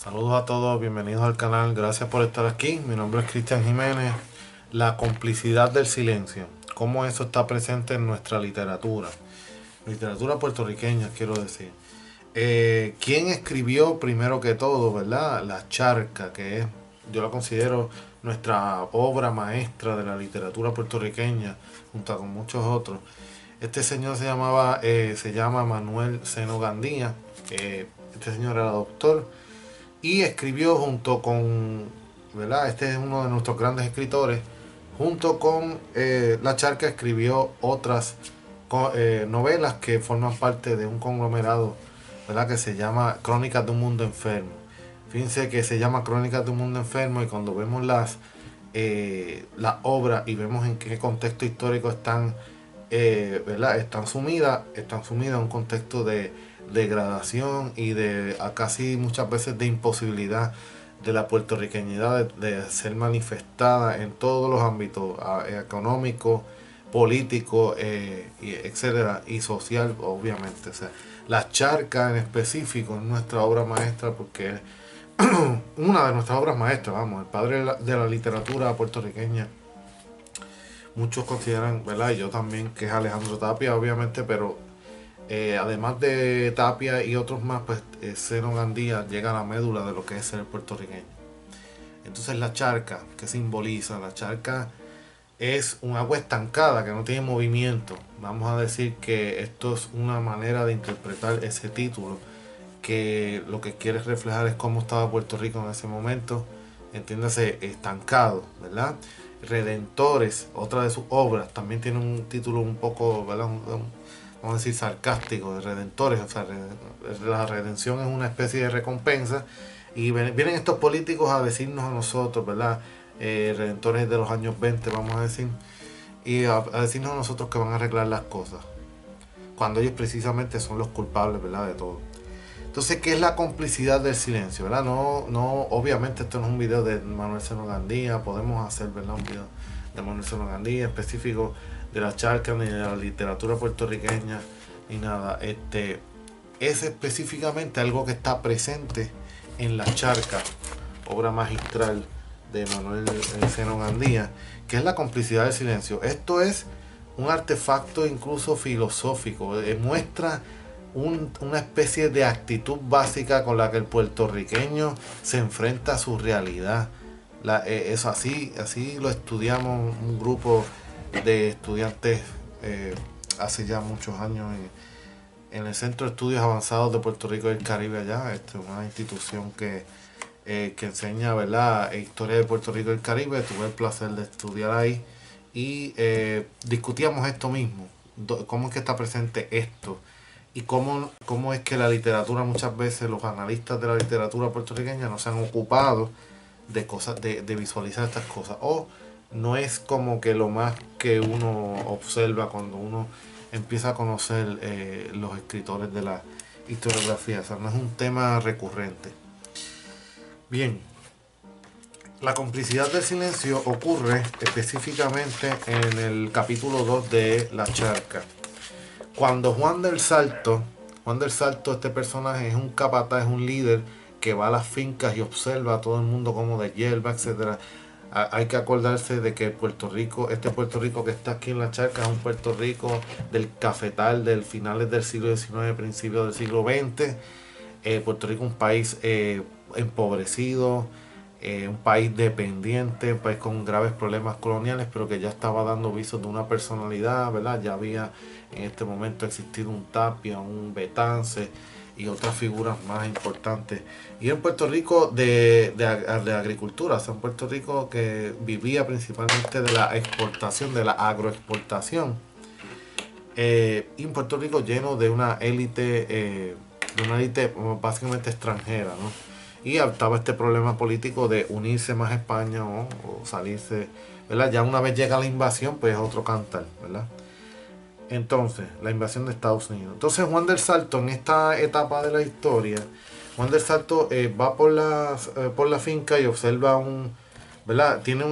Saludos a todos, bienvenidos al canal, gracias por estar aquí. Mi nombre es Cristian Jiménez. La complicidad del silencio, cómo eso está presente en nuestra literatura puertorriqueña, quiero decir. ¿Quién escribió primero que todo, verdad? La Charca, que es, yo la considero nuestra obra maestra de la literatura puertorriqueña, junto con muchos otros. Este señor se llama Manuel Seno Gandía. Este señor era doctor y escribió junto con, ¿verdad? Este es uno de nuestros grandes escritores. Junto con La Charca escribió otras novelas que forman parte de un conglomerado, ¿verdad? Que se llama Crónicas de un Mundo Enfermo. Fíjense que se llama Crónicas de un Mundo Enfermo y cuando vemos las obras y vemos en qué contexto histórico están, ¿verdad? Están sumidas en un contexto de degradación y de casi muchas veces de imposibilidad de la puertorriqueñidad de ser manifestada en todos los ámbitos económico, político, etcétera, y social, obviamente. O sea, La Charca en específico es nuestra obra maestra porque es una de nuestras obras maestras, vamos, el padre de la literatura puertorriqueña. Muchos consideran, ¿verdad? Y yo también, que es Alejandro Tapia, obviamente, pero además de Tapia y otros más, pues Seno Gandía llega a la médula de lo que es ser puertorriqueño. Entonces la charca, ¿qué simboliza? La charca es un agua estancada que no tiene movimiento. Vamos a decir que esto es una manera de interpretar ese título, que lo que quiere reflejar es cómo estaba Puerto Rico en ese momento, entiéndase, estancado, ¿verdad? Redentores, otra de sus obras, también tiene un título un poco, ¿verdad? Vamos a decir sarcástico, de redentores. O sea, la redención es una especie de recompensa y vienen estos políticos a decirnos a nosotros, ¿verdad? Redentores de los años 20, vamos a decir, y a decirnos a nosotros que van a arreglar las cosas, cuando ellos precisamente son los culpables, ¿verdad? De todo. Entonces, ¿qué es la complicidad del silencio? ¿Verdad? Obviamente esto no es un video de Manuel Seno Gandía, podemos hacer, ¿verdad? Un video de Manuel Seno Gandía específico de la charca ni de la literatura puertorriqueña ni nada. Es específicamente algo que está presente en La Charca, obra magistral de Manuel Seno Gandía, que es la complicidad del silencio. Esto es un artefacto incluso filosófico, muestra una especie de actitud básica con la que el puertorriqueño se enfrenta a su realidad. Eso así lo estudiamos un grupo de estudiantes hace ya muchos años en el Centro de Estudios Avanzados de Puerto Rico y el Caribe allá. Una institución que enseña, ¿verdad?, historia de Puerto Rico y el Caribe. Tuve el placer de estudiar ahí y discutíamos esto mismo, cómo es que está presente esto y cómo es que la literatura, muchas veces los analistas de la literatura puertorriqueña no se han ocupado de cosas, de visualizar estas cosas, o no es como que lo más que uno observa cuando uno empieza a conocer los escritores de la historiografía. O sea, no es un tema recurrente. Bien, la complicidad del silencio ocurre específicamente en el capítulo 2 de La Charca. Cuando Juan del Salto, este personaje es un capataz, es un líder que va a las fincas y observa a todo el mundo como de hierba, etcétera. Hay que acordarse de que este Puerto Rico que está aquí en La Charca es un Puerto Rico del cafetal del finales del siglo XIX, principios del siglo XX. Puerto Rico un país empobrecido, un país dependiente, un país con graves problemas coloniales, pero que ya estaba dando visos de una personalidad, ¿verdad? Ya había en este momento existido un Tapia, un Betance y otras figuras más importantes. Y en Puerto Rico de agricultura, o sea, un Puerto Rico que vivía principalmente de la exportación, de la agroexportación. Y un Puerto Rico lleno de una élite básicamente extranjera, ¿no? Y estaba este problema político de unirse más a España o salirse, ¿verdad? Ya una vez llega la invasión, pues es otro cantar, ¿verdad? Entonces, la invasión de Estados Unidos. Entonces, Juan del Salto, en esta etapa de la historia, Juan del Salto va por la finca y observa ¿verdad? Tiene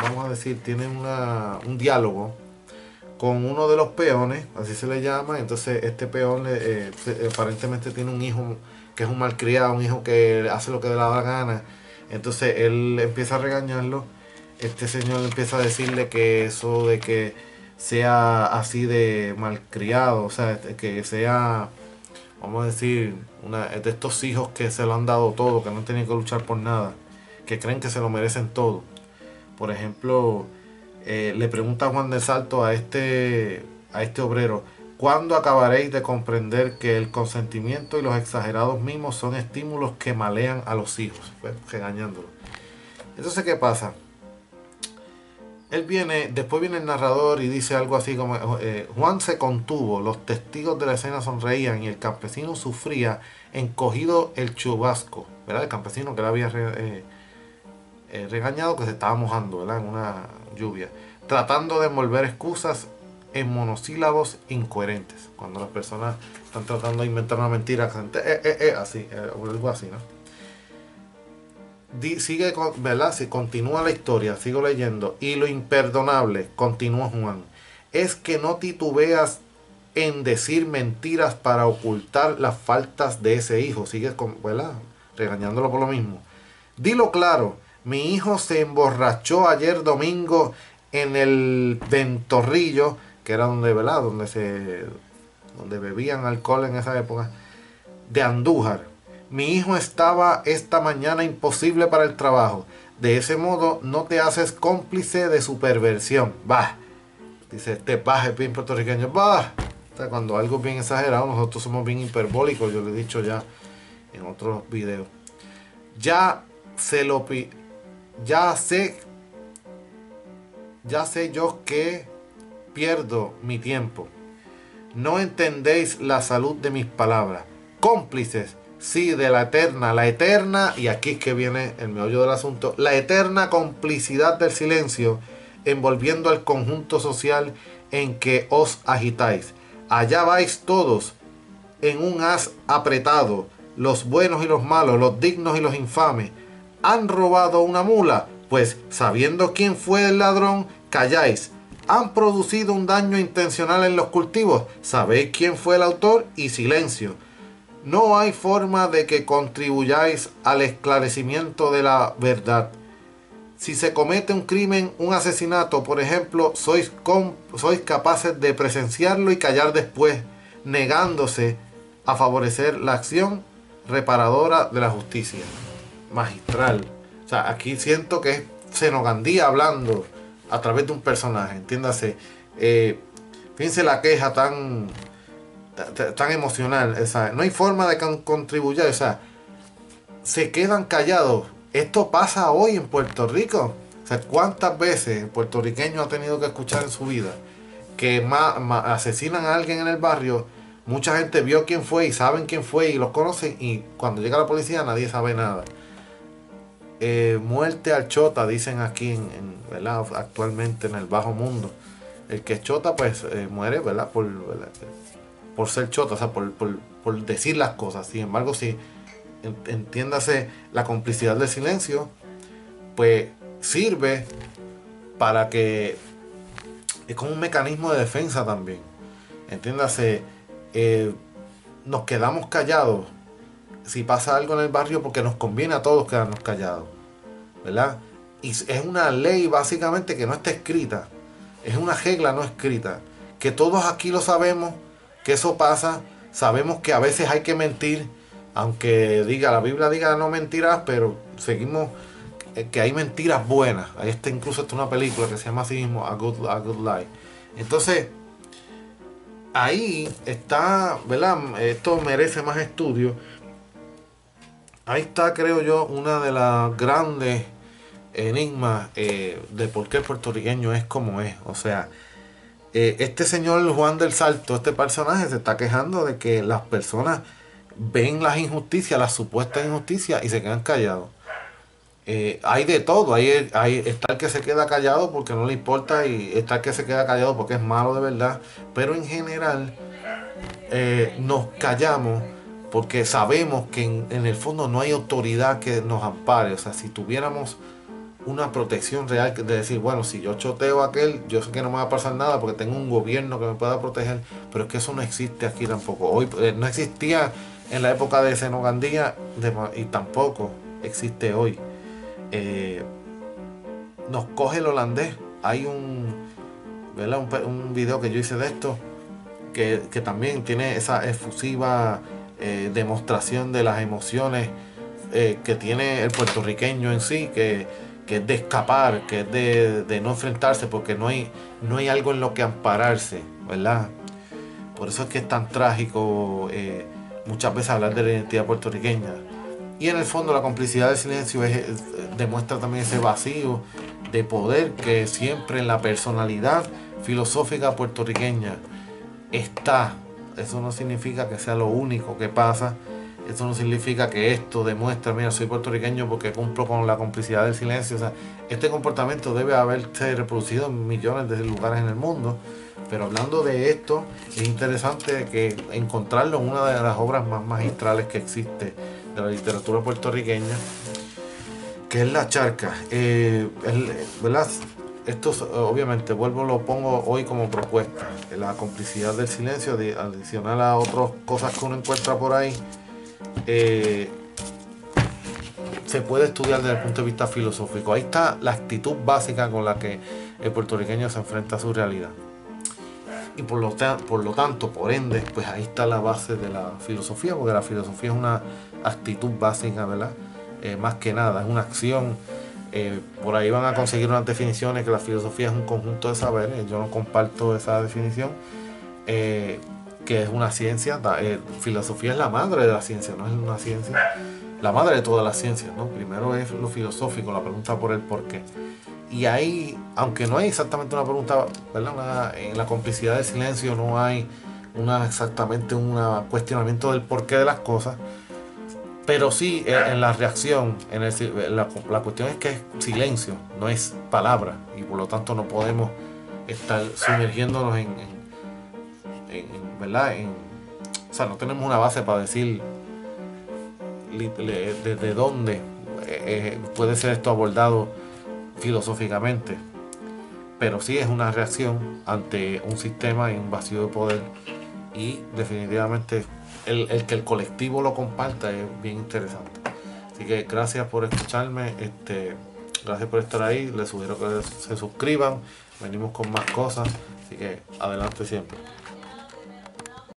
vamos a decir, tiene un diálogo con uno de los peones, así se le llama. Entonces este peón aparentemente tiene un hijo que es un malcriado, un hijo que hace lo que le da la gana. Entonces él empieza a regañarlo. Este señor empieza a decirle que eso de que sea así de malcriado, o sea, que sea, vamos a decir, de estos hijos que se lo han dado todo, que no tienen que luchar por nada, que creen que se lo merecen todo. Por ejemplo, le pregunta Juan del Salto a este obrero: ¿cuándo acabaréis de comprender que el consentimiento y los exagerados mimos son estímulos que malean a los hijos? Pues, regañándolo. Entonces, ¿qué pasa? Después viene el narrador y dice algo así como: Juan se contuvo, los testigos de la escena sonreían y el campesino sufría encogido el chubasco, ¿verdad? El campesino que le había regañado, que se estaba mojando, ¿verdad? En una lluvia, tratando de envolver excusas en monosílabos incoherentes, cuando las personas están tratando de inventar una mentira, así, o algo así, ¿no? Sigue, ¿verdad? Si continúa la historia, sigo leyendo. Y lo imperdonable, continúa Juan, es que no titubeas en decir mentiras para ocultar las faltas de ese hijo. Sigue, ¿verdad? Regañándolo por lo mismo. Dilo claro, mi hijo se emborrachó ayer domingo en el Ventorrillo, que era donde, ¿verdad? Donde bebían alcohol en esa época, de Andújar. Mi hijo estaba esta mañana imposible para el trabajo. De ese modo no te haces cómplice de su perversión. Bah. Dice este paje bien puertorriqueño. Bah. O sea, cuando algo es bien exagerado, nosotros somos bien hiperbólicos. Yo lo he dicho ya en otros videos. Ya sé yo que pierdo mi tiempo. No entendéis la salud de mis palabras. Cómplices, sí, de la eterna, y aquí es que viene el meollo del asunto, la eterna complicidad del silencio, envolviendo al conjunto social en que os agitáis. Allá vais todos, en un haz apretado, los buenos y los malos, los dignos y los infames. ¿Han robado una mula? Pues, sabiendo quién fue el ladrón, calláis. ¿Han producido un daño intencional en los cultivos? ¿Sabéis quién fue el autor? Y silencio. No hay forma de que contribuyáis al esclarecimiento de la verdad. Si se comete un crimen, un asesinato, por ejemplo, sois capaces de presenciarlo y callar después, negándose a favorecer la acción reparadora de la justicia. Magistral. O sea, aquí siento que es Senogandía hablando a través de un personaje, entiéndase. Fíjense la queja tan emocional, o sea, no hay forma de contribuir, o sea, se quedan callados. Esto pasa hoy en Puerto Rico. O sea, ¿cuántas veces el puertorriqueño ha tenido que escuchar en su vida que asesinan a alguien en el barrio? Mucha gente vio quién fue y saben quién fue y los conocen, y cuando llega la policía nadie sabe nada. Muerte al chota, dicen aquí ¿verdad? Actualmente en el bajo mundo. El que es chota pues muere, ¿verdad? Por ser chota, o sea, por decir las cosas. Sin embargo, si entiéndase, la complicidad del silencio pues sirve para que es como un mecanismo de defensa también. Entiéndase, nos quedamos callados si pasa algo en el barrio porque nos conviene a todos quedarnos callados, ¿verdad? Y es una ley básicamente que no está escrita, es una regla no escrita, que todos aquí lo sabemos, que eso pasa. Sabemos que a veces hay que mentir, aunque la Biblia diga no mentirás, pero seguimos que hay mentiras buenas. Ahí está, incluso está una película que se llama así mismo, A Good Lie. Entonces ahí está, ¿verdad? Esto merece más estudio. Ahí está, creo yo, una de las grandes enigmas de por qué el puertorriqueño es como es. O sea, este señor Juan del Salto, este personaje, se está quejando de que las personas ven las injusticias, las supuestas injusticias, y se quedan callados. Hay de todo. Está el que se queda callado porque no le importa, y está el que se queda callado porque es malo de verdad. Pero en general nos callamos porque sabemos que en el fondo no hay autoridad que nos ampare. O sea, si tuviéramos una protección real de decir, bueno, si yo choteo a aquel, yo sé que no me va a pasar nada porque tengo un gobierno que me pueda proteger, pero es que eso no existe aquí tampoco. Hoy no existía en la época de Zeno Gandía y tampoco existe hoy. Nos coge el holandés. Hay ¿verdad? Un video que yo hice de esto que también tiene esa efusiva demostración de las emociones que tiene el puertorriqueño en sí, que es de escapar, que es de no enfrentarse, porque no hay algo en lo que ampararse, ¿verdad? Por eso es que es tan trágico muchas veces hablar de la identidad puertorriqueña. Y en el fondo la complicidad del silencio demuestra también ese vacío de poder que siempre en la personalidad filosófica puertorriqueña está. Eso no significa que sea lo único que pasa. Eso no significa que esto demuestra, mira, soy puertorriqueño porque cumplo con la complicidad del silencio. O sea, este comportamiento debe haberse reproducido en millones de lugares en el mundo. Pero hablando de esto, es interesante que encontrarlo en una de las obras más magistrales que existe de la literatura puertorriqueña, que es La Charca. ¿Verdad? Esto obviamente lo pongo hoy como propuesta. La complicidad del silencio, adicional a otras cosas que uno encuentra por ahí, se puede estudiar desde el punto de vista filosófico. Ahí está la actitud básica con la que el puertorriqueño se enfrenta a su realidad. Y por lo tanto, por ende, pues ahí está la base de la filosofía, porque la filosofía es una actitud básica, ¿verdad? Más que nada, es una acción. Por ahí van a conseguir unas definiciones que la filosofía es un conjunto de saberes. Yo no comparto esa definición, que es una ciencia. Filosofía es la madre de la ciencia, no es una ciencia, la madre de todas las ciencias, ¿no? Primero es lo filosófico, la pregunta por el porqué. Y ahí, aunque no hay exactamente una pregunta, ¿verdad? En la complicidad del silencio no hay exactamente un cuestionamiento del porqué de las cosas, pero sí en la reacción, la cuestión es que es silencio, no es palabra, y por lo tanto no podemos estar sumergiéndonos ¿verdad? O sea, no tenemos una base para decir desde dónde puede ser esto abordado filosóficamente, pero sí es una reacción ante un sistema y un vacío de poder, y definitivamente el que el colectivo lo comparta es bien interesante. Así que gracias por escucharme, gracias por estar ahí, les sugiero que se suscriban, venimos con más cosas, así que adelante siempre.